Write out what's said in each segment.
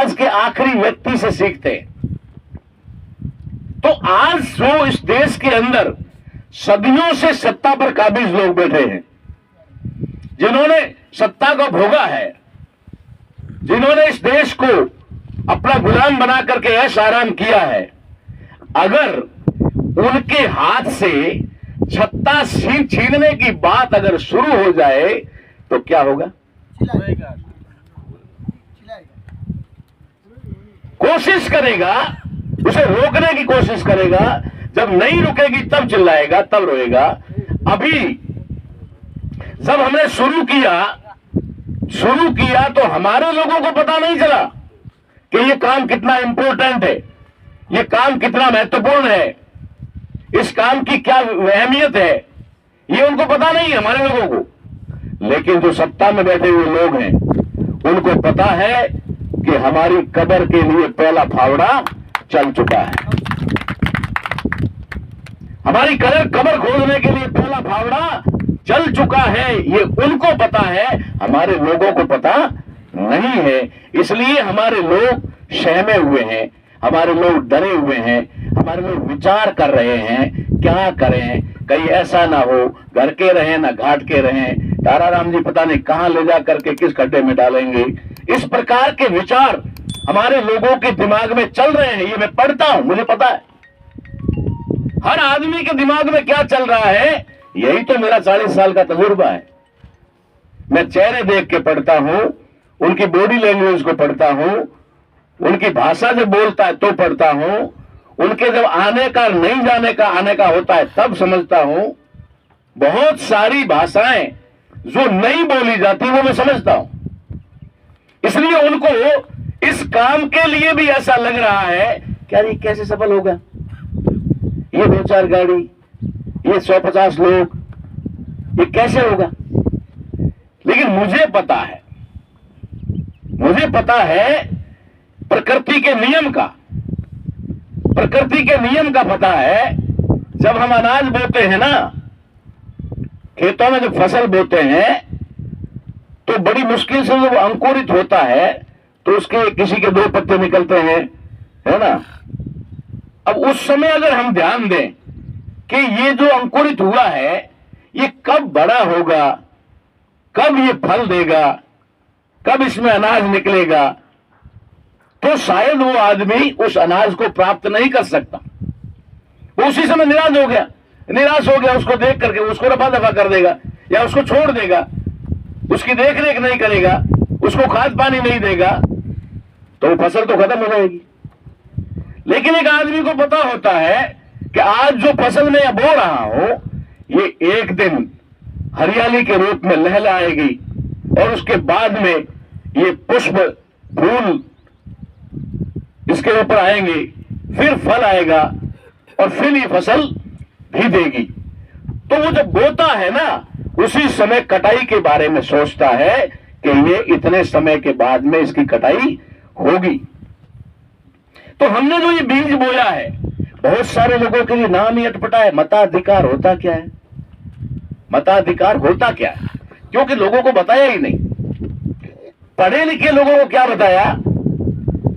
समाज के आखिरी व्यक्ति से सीखते हैं। तो आज जो इस देश के अंदर सदियों से सत्ता पर काबिज लोग बैठे हैं, जिन्होंने सत्ता को भोगा है, जिन्होंने इस देश को अपना गुलाम बना करके ऐश आराम किया है, अगर उनके हाथ से सत्ता छीनने की बात अगर शुरू हो जाए तो क्या होगा? कोशिश करेगा, उसे रोकने की कोशिश करेगा, जब नहीं रुकेगी तब चिल्लाएगा, तब रोएगा। अभी जब हमने शुरू किया तो हमारे लोगों को पता नहीं चला कि ये काम कितना इंपॉर्टेंट है, ये काम कितना महत्वपूर्ण है, इस काम की क्या अहमियत है, ये उनको पता नहीं है हमारे लोगों को। लेकिन जो सत्ता में बैठे हुए लोग हैं उनको पता है कि हमारी कब्र के लिए पहला फावड़ा चल चुका है। हमारी कब्र खोदने के लिए पहला फावड़ा चल चुका है, ये उनको पता है, हमारे लोगों को पता नहीं है। इसलिए हमारे लोग सहमे हुए हैं, हमारे लोग डरे हुए हैं, हमारे लोग विचार कर रहे हैं क्या करें, कहीं ऐसा ना हो घर के रहें ना घाट के रहें, ताराराम जी पता नहीं कहां ले जा करके किस खड्डे में डालेंगे। इस प्रकार के विचार हमारे लोगों के दिमाग में चल रहे हैं। ये मैं पढ़ता हूं, मुझे पता है हर आदमी के दिमाग में क्या चल रहा है। यही तो मेरा 40 साल का तजुर्बा है। मैं चेहरे देख के पढ़ता हूं, उनकी बॉडी लैंग्वेज को पढ़ता हूं, उनकी भाषा जब बोलता है तो पढ़ता हूं, उनके जब आने का नहीं जाने का आने का होता है तब समझता हूं। बहुत सारी भाषाएं जो नहीं बोली जाती वो मैं समझता हूं। इसलिए उनको इस काम के लिए भी ऐसा लग रहा है कि यार ये कैसे सफल होगा, ये 2-4 गाड़ी, ये 150 लोग, ये कैसे होगा। लेकिन मुझे पता है प्रकृति के नियम का पता है। जब हम अनाज बोते हैं ना, खेतों में जब फसल बोते हैं तो बड़ी मुश्किल से जब अंकुरित होता है तो उसके किसी के 2 पत्ते निकलते हैं, है ना। अब उस समय अगर हम ध्यान दें कि ये जो अंकुरित हुआ है ये कब बड़ा होगा, कब ये फल देगा, कब इसमें अनाज निकलेगा, तो शायद वो आदमी उस अनाज को प्राप्त नहीं कर सकता। वो उसी समय निराश हो गया, उसको देख करके उसको रफा दफा कर देगा या उसको छोड़ देगा, उसकी देख रेख नहीं करेगा, उसको खाद पानी नहीं देगा, तो वो फसल तो खत्म हो जाएगी। लेकिन एक आदमी को पता होता है कि आज जो फसल मैं बो रहा हूं ये एक दिन हरियाली के रूप में लहलाएगी और उसके बाद में ये पुष्प फूल इसके ऊपर आएंगे, फिर फल आएगा और फिर ये फसल भी देगी। तो वो जब बोता है ना उसी समय कटाई के बारे में सोचता है कि ये इतने समय के बाद में इसकी कटाई होगी। तो हमने जो ये बीज बोया है, बहुत सारे लोगों के लिए नाम ही अटपटा है। मताधिकार होता क्या है? मताधिकार होता क्या है? क्योंकि लोगों को बताया ही नहीं। पढ़े लिखे लोगों को क्या बताया?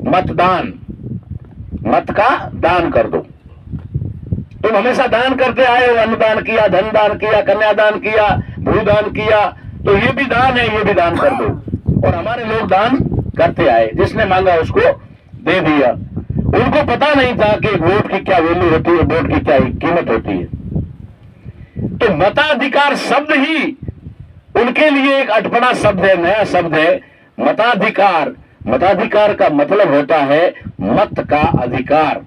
मतदान, मत का दान कर दो। तुम हमेशा दान करते आए हो, अन्नदान किया, धन दान किया, कन्यादान किया, भूदान किया, तो ये भी दान है, ये भी दान कर दो। और हमारे लोग दान करते आए, जिसने मांगा उसको दे दिया। उनको पता नहीं था कि वोट की क्या वैल्यू होती है, वोट की क्या कीमत होती है। तो मताधिकार शब्द ही उनके लिए एक अटपटा शब्द है, नया शब्द है। मताधिकार, मताधिकार का मतलब होता है मत का अधिकार।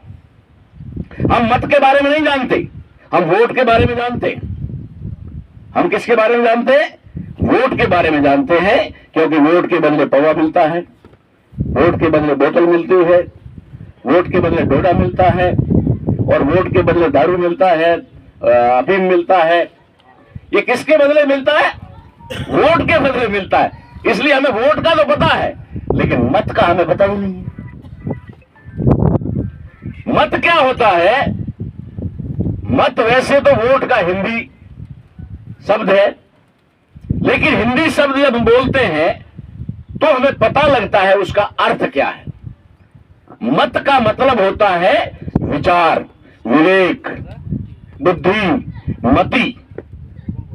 हम मत के बारे में नहीं जानते, हम वोट के बारे में जानते हैं। हम किसके बारे में जानते हैं? वोट के बारे में जानते हैं, क्योंकि वोट के बदले पवा मिलता है, वोट के बदले बोतल मिलती है, वोट के बदले डोडा मिलता है, और वोट के बदले दारू मिलता है, अफीम मिलता है। ये किसके बदले मिलता है? वोट के बदले मिलता है। इसलिए हमें वोट का तो पता है, लेकिन मत का हमें पता ही नहीं है। मत क्या होता है? मत वैसे तो वोट का हिंदी शब्द है, लेकिन हिंदी शब्द जब हम बोलते हैं तो हमें पता लगता है उसका अर्थ क्या है। मत का मतलब होता है विचार, विवेक, बुद्धि, मति।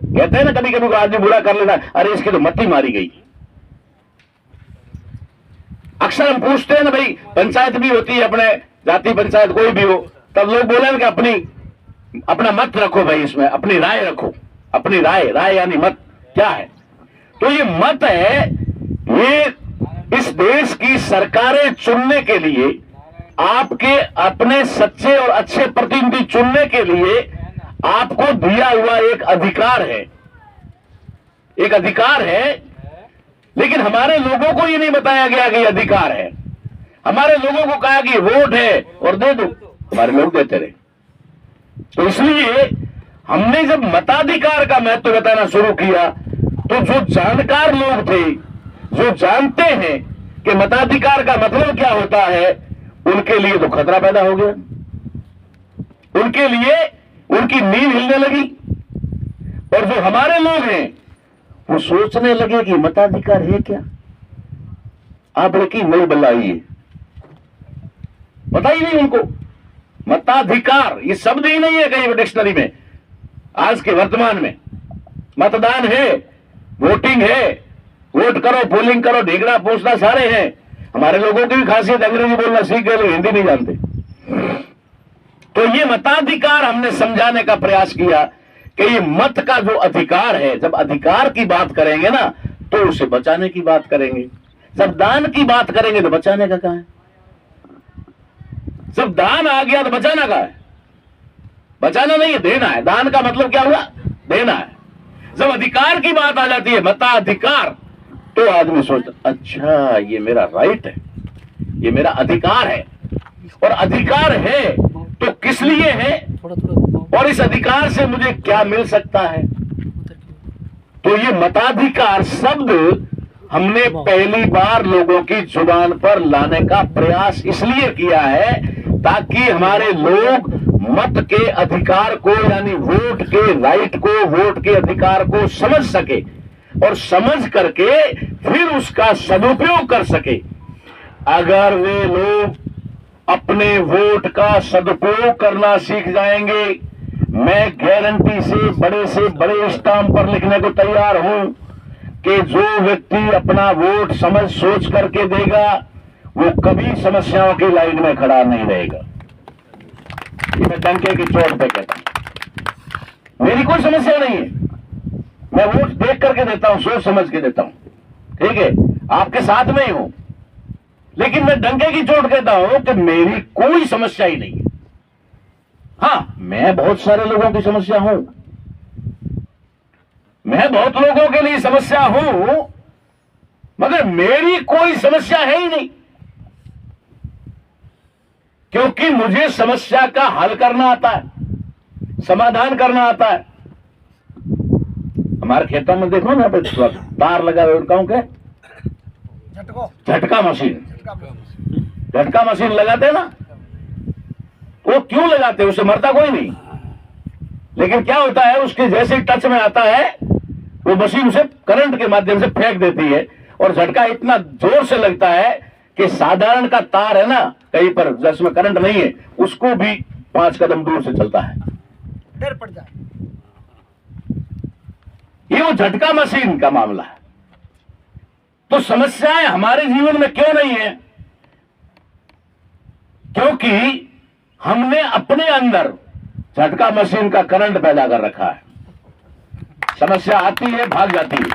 कहते हैं ना कभी कभी को आदमी बुरा कर लेना, अरे इसकी तो मति मारी गई। अक्सर हम पूछते हैं ना भाई, पंचायत भी होती है, अपने जाति पंचायत कोई भी हो, तब लोग बोले कि अपना मत रखो भाई, इसमें अपनी राय रखो। अपनी राय यानी मत क्या है? तो ये मत है, ये इस देश की सरकारें चुनने के लिए, आपके अपने सच्चे और अच्छे प्रतिनिधि चुनने के लिए आपको दिया हुआ एक अधिकार है, एक अधिकार है। लेकिन हमारे लोगों को ये नहीं बताया गया कि अधिकार है। हमारे लोगों को कहा कि वोट है और दे दो, हमारे लोग देते रहे। तो इसलिए हमने जब मताधिकार का महत्व बताना शुरू किया, तो जो जानकार लोग थे, जो जानते हैं कि मताधिकार का मतलब क्या होता है, उनके लिए तो खतरा पैदा हो गया। उनके लिए उनकी नींद हिलने लगी। और जो हमारे लोग हैं वो सोचने लगे कि मताधिकार है क्या? आप की नई बल्लाई है, पता ही नहीं उनको। मताधिकार ये शब्द ही नहीं है कहीं डिक्शनरी में। आज के वर्तमान में मतदान है, वोटिंग है, वोट करो, पोलिंग करो, ढीगड़ा पूछना सारे हैं। हमारे लोगों की भी खासियत अंग्रेजी बोलना सीख गए, हिंदी नहीं जानते। तो ये मताधिकार हमने समझाने का प्रयास किया कि ये मत का जो अधिकार है, जब अधिकार की बात करेंगे ना तो उसे बचाने की बात करेंगे। जब दान की बात करेंगे तो बचाने का कहां है? जब दान आ गया तो बचाना का है? बचाना नहीं है, देना है। दान का मतलब क्या हुआ? देना है। जब अधिकार की बात आ जाती है, मताधिकार, तो आदमी सोचता अच्छा ये मेरा राइट है, ये मेरा अधिकार है। और अधिकार है तो किस लिए है, और इस अधिकार से मुझे क्या मिल सकता है? तो ये मताधिकार शब्द हमने पहली बार लोगों की जुबान पर लाने का प्रयास इसलिए किया है ताकि हमारे लोग मत के अधिकार को, यानी वोट के राइट को, वोट के अधिकार को समझ सके और समझ करके फिर उसका सदुपयोग कर सके। अगर वे लोग अपने वोट का सदुपयोग करना सीख जाएंगे, मैं गारंटी से बड़े स्टाम्प पर लिखने को तैयार हूं कि जो व्यक्ति अपना वोट समझ सोच करके देगा वो कभी समस्याओं की लाइन में खड़ा नहीं रहेगा। ये मैं डंके की चोट पे कहता हूं। मेरी कोई समस्या नहीं है, मैं वोट देख करके देता हूं, सोच समझ के देता हूं, ठीक है, आपके साथ में ही हूं। लेकिन मैं डंके की चोट कहता हूं कि मेरी कोई समस्या ही नहीं है। हां, मैं बहुत सारे लोगों की समस्या हूं, मैं बहुत लोगों के लिए समस्या हूं, मगर मेरी कोई समस्या है ही नहीं, क्योंकि मुझे समस्या का हल करना आता है, समाधान करना आता है। हमारे खेतों में देखो ना, तार लगा हुआ, उनका क्या? झटका मशीन। झटका मशीन लगाते हैं ना, वो क्यों लगाते हैं? उससे मरता कोई नहीं, लेकिन क्या होता है, उसके जैसे ही टच में आता है वो मशीन उसे करंट के माध्यम से फेंक देती है, और झटका इतना जोर से लगता है कि साधारण का तार है ना कहीं पर जिसमें करंट नहीं है, उसको भी 5 कदम दूर से चलता है, डर पड़ जाए। ये वो झटका मशीन का मामला है। तो समस्याएं हमारे जीवन में क्यों नहीं है? क्योंकि हमने अपने अंदर झटका मशीन का करंट पैदा कर रखा है। समस्या आती है, भाग जाती है,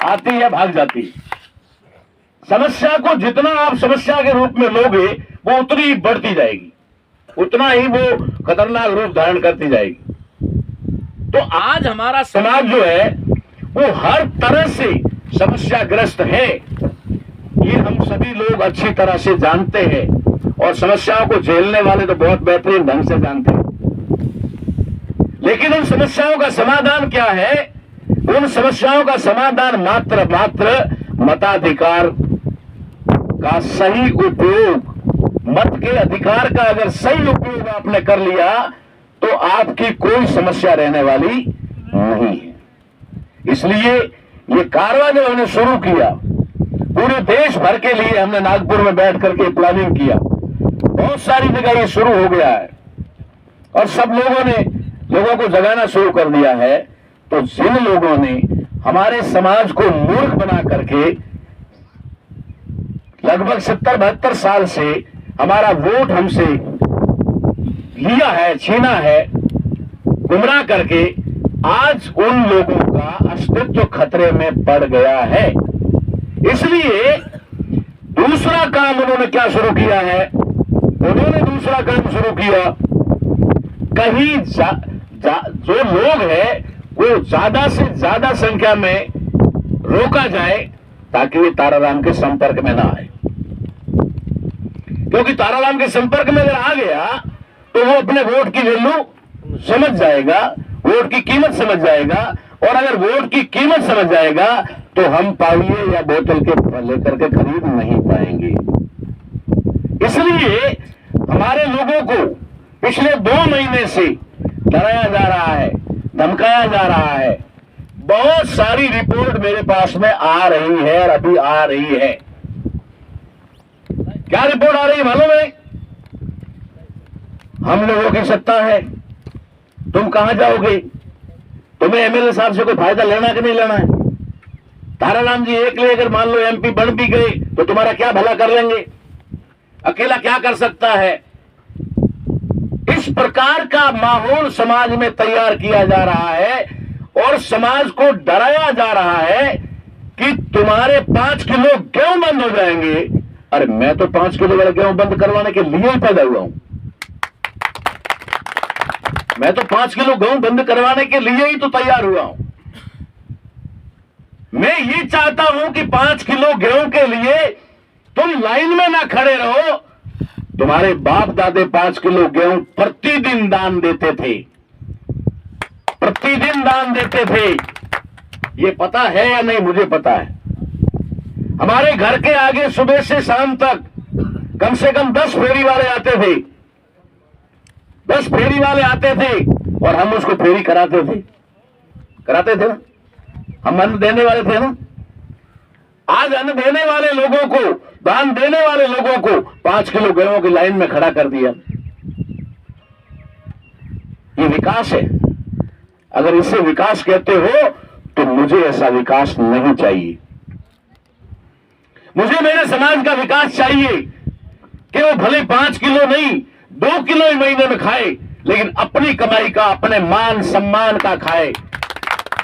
आती है, भाग जाती है। समस्या को जितना आप समस्या के रूप में लोगे वो उतनी ही बढ़ती जाएगी, उतना ही वो खतरनाक रूप धारण करती जाएगी। तो आज हमारा समाज जो है वो हर तरह से समस्याग्रस्त है, ये हम सभी लोग अच्छी तरह से जानते हैं, और समस्याओं को झेलने वाले तो बहुत बेहतरीन ढंग से जानते हैं। लेकिन उन समस्याओं का समाधान क्या है? उन समस्याओं का समाधान मात्र मताधिकार का सही उपयोग, मत के अधिकार का अगर सही उपयोग आपने कर लिया तो आपकी कोई समस्या रहने वाली नहीं है। इसलिए ये कारवां जब हमने शुरू किया, पूरे देश भर के लिए हमने नागपुर में बैठ करके प्लानिंग किया, बहुत सारी जगह ये शुरू हो गया है और सब लोगों ने लोगों को जगाना शुरू कर दिया है। तो जिन लोगों ने हमारे समाज को मूर्ख बना करके लगभग 70-72 साल से हमारा वोट हमसे लिया है, छीना है, गुमराह करके, आज उन लोगों का अस्तित्व खतरे में पड़ गया है। इसलिए दूसरा काम उन्होंने क्या शुरू किया है? उन्होंने दूसरा काम शुरू किया, कहीं जो लोग हैं वो ज्यादा से ज्यादा संख्या में रोका जाए ताकि वे ताराराम के संपर्क में ना आए, क्योंकि ताराराम के संपर्क में अगर आ गया तो वो अपने वोट की वैल्यू समझ जाएगा, वोट की कीमत समझ जाएगा, और अगर वोट की कीमत समझ जाएगा तो हम पाविये या बोतल के लेकर के खरीद नहीं पाएंगे। इसलिए हमारे लोगों को पिछले 2 महीने से डराया जा रहा है, धमकाया जा रहा है। बहुत सारी रिपोर्ट मेरे पास में आ रही है और अभी आ रही है। क्या रिपोर्ट आ रही है मालूम है? हम लोगों की सत्ता है, तुम कहां जाओगे? तुम्हें एमएलए साहब से कोई फायदा लेना कि नहीं लेना है? ताराराम जी एक ले अगर मान लो एमपी बन भी गए तो तुम्हारा क्या भला कर लेंगे? अकेला क्या कर सकता है? इस प्रकार का माहौल समाज में तैयार किया जा रहा है और समाज को डराया जा रहा है कि तुम्हारे 5 किलो गेहूं बंद हो जाएंगे। अरे मैं तो 5 किलो वाला गेहूं बंद करवाने के लिए ही पैदा हुआ हूं। मैं तो 5 किलो गेहूं बंद करवाने के लिए ही तो तैयार हुआ हूं। मैं ये चाहता हूं कि 5 किलो गेहूं के लिए तुम लाइन में ना खड़े रहो। तुम्हारे बाप दादे 5 किलो गेहूं प्रतिदिन दान देते थे, प्रतिदिन दान देते थे। ये पता है या नहीं? मुझे पता है। हमारे घर के आगे सुबह से शाम तक कम से कम 10 फेरी वाले आते थे, 10 फेरी वाले आते थे और हम उसको फेरी कराते थे ना। हम अन्न देने वाले थे ना। आज अन्न देने वाले लोगों को, दान देने वाले लोगों को 5 किलो गेहूं की लाइन में खड़ा कर दिया। ये विकास है। अगर इसे विकास कहते हो तो मुझे ऐसा विकास नहीं चाहिए। मुझे मेरे समाज का विकास चाहिए कि वो भले 5 किलो नहीं 2 किलो ही महीने में खाए, लेकिन अपनी कमाई का, अपने मान सम्मान का खाए,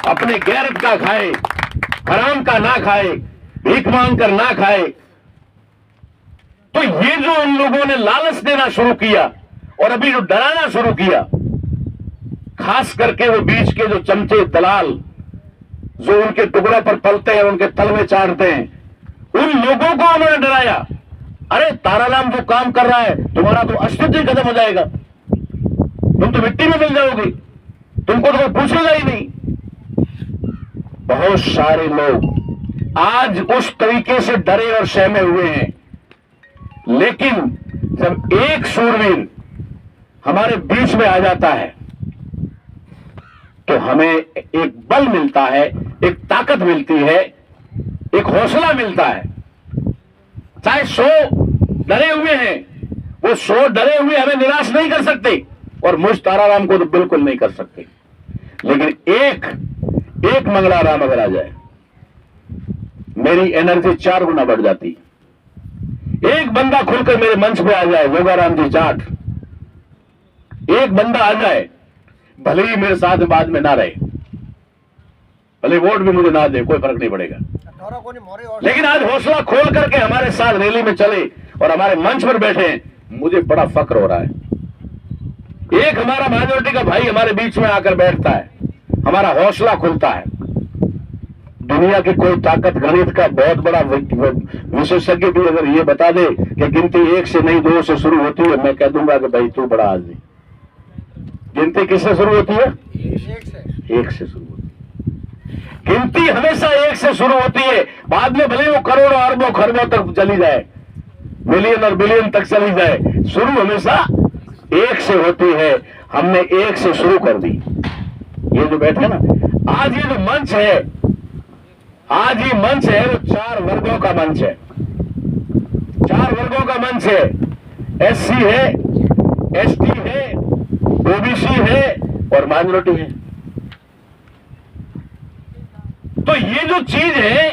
अपने गैरत का खाए, हराम का ना खाए, भीख मांग कर ना खाए। तो ये जो उन लोगों ने लालच देना शुरू किया और अभी जो डराना शुरू किया, खास करके वो बीच के जो चमचे दलाल जो उनके टुकड़ों पर पलते हैं, उनके तलवे चाटते हैं, उन लोगों को उन्होंने डराया। अरे ताराराम जो काम कर रहा है, तुम्हारा तो अस्तित्व ही खत्म हो जाएगा, तुम तो मिट्टी में मिल जाओगे, तुमको तो कोई पूछेगा ही नहीं। बहुत सारे लोग आज उस तरीके से डरे और सहमे हुए हैं। लेकिन जब एक शूरवीर हमारे बीच में आ जाता है तो हमें एक बल मिलता है, एक ताकत मिलती है, एक हौसला मिलता है। चाहे 100 डरे हुए हैं, वो 100 डरे हुए हमें निराश नहीं कर सकते और मुझ ताराराम को तो बिल्कुल नहीं कर सकते। लेकिन एक मंगलाराम अगर आ जाए, मेरी एनर्जी 4 गुना बढ़ जाती। एक बंदा खुलकर मेरे मंच पे आ जाए, जोगाराम जी जाट, एक बंदा आ जाए, भले ही मेरे साथ बाद में ना रहे, भले वोट भी मुझे ना दे, कोई फर्क नहीं पड़ेगा, लेकिन आज हौसला खोल करके हमारे साथ रैली में चले और हमारे मंच पर बैठे, मुझे बड़ा फक्र हो रहा है। एक हमारा माइनॉरिटी का भाई हमारे बीच में आकर बैठता है, हमारा हौसला खुलता है। दुनिया की कोई ताकत, गणित का बहुत बड़ा विशेषज्ञ भी अगर ये बता दे कि गिनती 1 से नहीं 2 से शुरू होती है, मैं कह दूंगा कि भाई तू बड़ा आदमी। गिनती किससे शुरू होती है? 1 से शुरू होती है। गिनती हमेशा 1 से शुरू होती है, बाद में भले वो करोड़ों अरबों खरबों तक चली जाए, मिलियन और बिलियन तक चली जाए, शुरू हमेशा 1 से होती है। हमने 1 से शुरू कर दी। ये जो बैठे ना, आज ये जो मंच है, आज ये मंच है वो 4 वर्गों का मंच है, 4 वर्गों का मंच है। SC है, ST है, OBC है और माइनॉरिटी है। तो ये जो चीज है,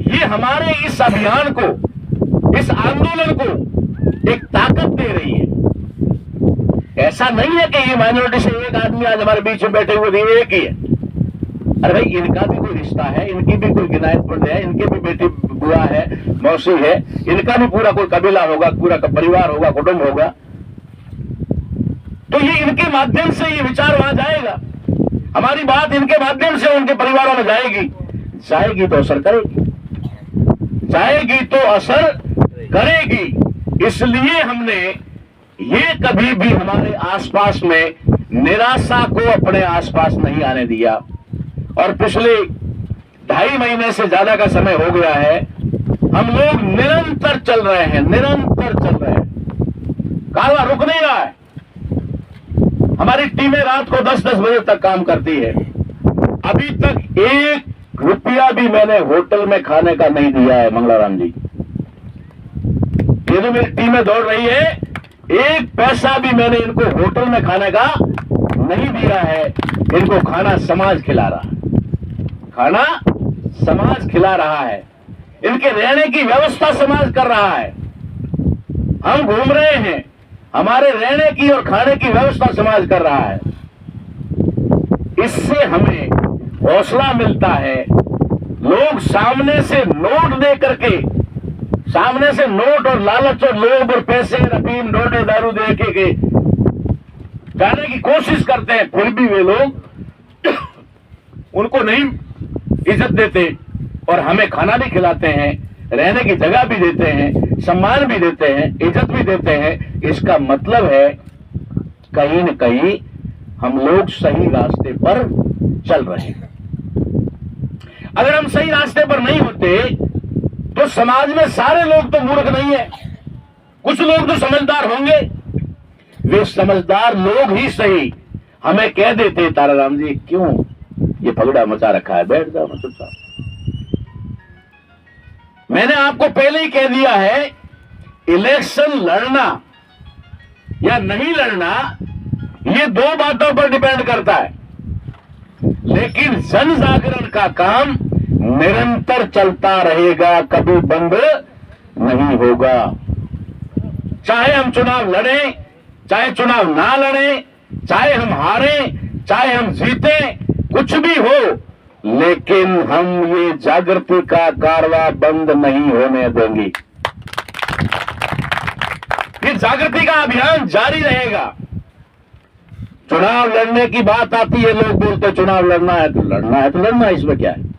ये हमारे इस अभियान को, इस आंदोलन को एक ताकत दे रही है। ऐसा नहीं है कि ये माइनॉरिटी से एक आदमी आज हमारे बीच में बैठे हुए थे, एक ही है। अरे भाई, इनका भी कोई रिश्ता है, इनकी भी कोई गिनायत पड़ है, इनके भी बेटी बुआ है, मौसी है, इनका भी पूरा कोई कबीला होगा, पूरा परिवार होगा, कुटुंब होगा। तो ये इनके माध्यम से ये विचार वहां जाएगा, हमारी बात इनके माध्यम से उनके परिवारों में जाएगी। जाएगी तो असर करेगी, जाएगी तो असर करेगी। इसलिए हमने ये कभी भी हमारे आसपास में निराशा को अपने आसपास नहीं आने दिया। और पिछले 2.5 महीने से ज्यादा का समय हो गया है, हम लोग निरंतर चल रहे हैं, निरंतर चल रहे हैं, कारवां रुक नहीं रहा है। हमारी टीमें रात को 10-10 बजे तक काम करती है। अभी तक 1 रुपया भी मैंने होटल में खाने का नहीं दिया है मंगलाराम जी। ये जो मेरी टीमें दौड़ रही है, 1 पैसा भी मैंने इनको होटल में खाने का नहीं दिया है। इनको खाना समाज खिला रहा है, खाना समाज खिला रहा है, इनके रहने की व्यवस्था समाज कर रहा है। हम घूम रहे हैं, हमारे रहने की और खाने की व्यवस्था समाज कर रहा है। इससे हमें हौसला मिलता है। लोग सामने से नोट दे करके, सामने से नोट और लालच और लोभ और पैसे, अफीम, डोडे, दारू दे के जाने की कोशिश करते हैं, फिर भी वे लोग उनको नहीं इज्जत देते और हमें खाना भी खिलाते हैं, रहने की जगह भी देते हैं, सम्मान भी देते हैं, इज्जत भी देते हैं। इसका मतलब है कहीं न कहीं हम लोग सही रास्ते पर चल रहे हैं। अगर हम सही रास्ते पर नहीं होते तो समाज में सारे लोग तो मूर्ख नहीं है, कुछ लोग तो समझदार होंगे। वे समझदार लोग ही सही हमें कह देते, ताराराम जी क्यों ये फगड़ा मचा रखा है, बैठ जाओ चुपचाप। मैंने आपको पहले ही कह दिया है, इलेक्शन लड़ना या नहीं लड़ना ये 2 बातों पर डिपेंड करता है, लेकिन जन जागरण का काम निरंतर चलता रहेगा, कभी बंद नहीं होगा। चाहे हम चुनाव लड़ें, चाहे चुनाव ना लड़ें, चाहे हम हारें, चाहे हम जीतें, कुछ भी हो, लेकिन हम ये जागृति का कारवां बंद नहीं होने देंगे। ये जागृति का अभियान जारी रहेगा। चुनाव लड़ने की बात आती है, लोग बोलते चुनाव लड़ना है तो लड़ना है, तो लड़ना है, इसमें क्या है,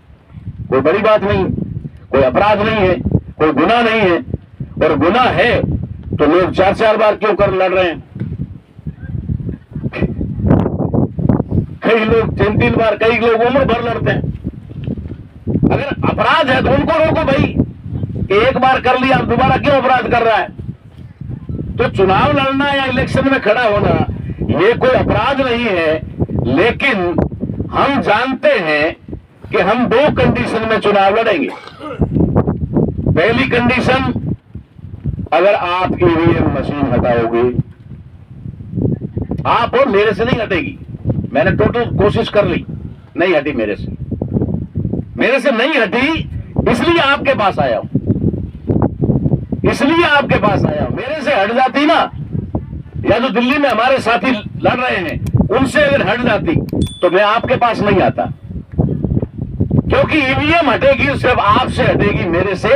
कोई बड़ी बात नहीं, कोई अपराध नहीं है, कोई गुनाह नहीं है। और गुनाह है तो लोग 4-4 बार क्यों कर लड़ रहे हैं? कई लोग 3-3 बार, कई लोग उम्र भर लड़ते हैं। अगर अपराध है तो उनको रोको भाई, एक बार कर लिया, अब दोबारा क्यों अपराध कर रहा है? तो चुनाव लड़ना या इलेक्शन में खड़ा होना ये कोई अपराध नहीं है, लेकिन हम जानते हैं कि हम 2 कंडीशन में चुनाव लड़ेंगे। पहली कंडीशन, अगर आप ईवीएम मशीन हटाओगे, आप और मेरे से नहीं हटेगी। मैंने टोटल कोशिश कर ली, नहीं हटी मेरे से नहीं हटी, इसलिए आपके पास आया हूं, इसलिए आपके पास आया हूं। मेरे से हट जाती ना, या जो दिल्ली में हमारे साथी लड़ रहे हैं उनसे अगर हट जाती तो मैं आपके पास नहीं आता, क्योंकि ईवीएम हटेगी सिर्फ आपसे हटेगी, मेरे से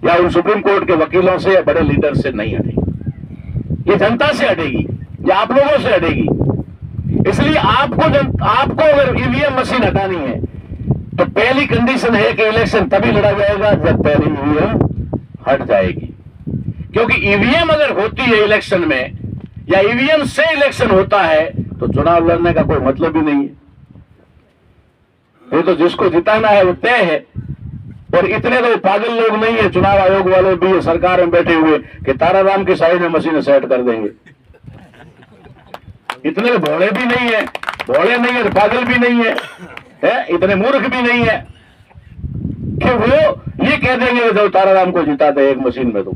या उन सुप्रीम कोर्ट के वकीलों से या बड़े लीडर से नहीं हटेगी। ये जनता से हटेगी, या आप लोगों से हटेगी। इसलिए आपको अगर ईवीएम मशीन हटानी है तो पहली कंडीशन है कि इलेक्शन तभी लड़ा जाएगा जब पहली ईवीएम हट जाएगी। क्योंकि ईवीएम अगर होती है इलेक्शन में, या ईवीएम से इलेक्शन होता है, तो चुनाव लड़ने का कोई मतलब ही नहीं है। वो तो जिसको जिताना है वो तय है। और इतने तो पागल लोग नहीं है, चुनाव आयोग वाले भी सरकार में बैठे हुए कि ताराराम की साइड में मशीनें सेट कर देंगे। इतने भोले भी नहीं है, भोले नहीं है, पागल भी नहीं है, इतने मूर्ख भी नहीं है कि वो ये कह देंगे जब ताराराम को जिता दे एक मशीन में। तो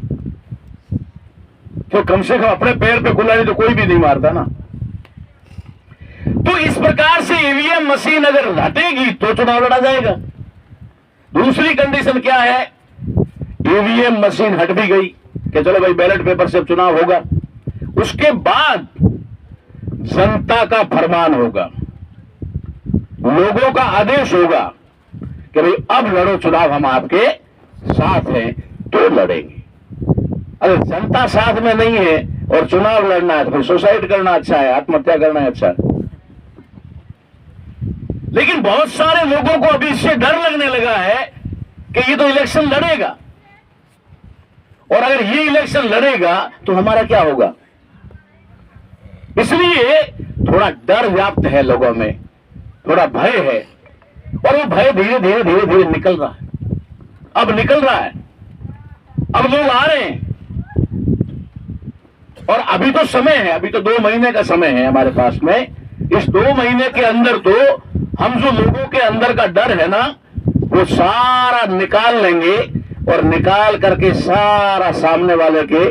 तो कम से कम अपने पैर पे कुल्हाड़ी तो कोई भी नहीं मारता ना। तो इस प्रकार से ईवीएम मशीन अगर हटेगी तो चुनाव लड़ा जाएगा। दूसरी कंडीशन क्या है, ईवीएम मशीन हट भी गई कि चलो भाई बैलेट पेपर से चुनाव होगा, उसके बाद जनता का फरमान होगा, लोगों का आदेश होगा कि भाई अब लड़ो चुनाव, हम आपके साथ हैं तो लड़ेंगे। अगर जनता साथ में नहीं है और चुनाव लड़ना है तो फिर सुसाइड करना अच्छा है, आत्महत्या करना है अच्छा है। लेकिन बहुत सारे लोगों को अभी इससे डर लगने लगा है कि ये तो इलेक्शन लड़ेगा, और अगर ये इलेक्शन लड़ेगा तो हमारा क्या होगा। इसलिए थोड़ा डर व्याप्त है लोगों में, थोड़ा भय है, और वो भय धीरे धीरे धीरे धीरे निकल रहा है। अब निकल रहा है, अब लोग आ रहे हैं, और अभी तो समय है, अभी तो 2 महीने का समय है हमारे पास में। इस 2 महीने के अंदर तो हम जो लोगों के अंदर का डर है ना, वो सारा निकाल लेंगे, और निकाल करके सारा सामने वाले के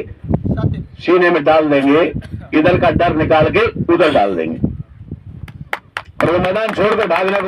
सीने में डाल देंगे, इधर का डर निकाल के उधर डाल देंगे, और वो मैदान छोड़कर भागने को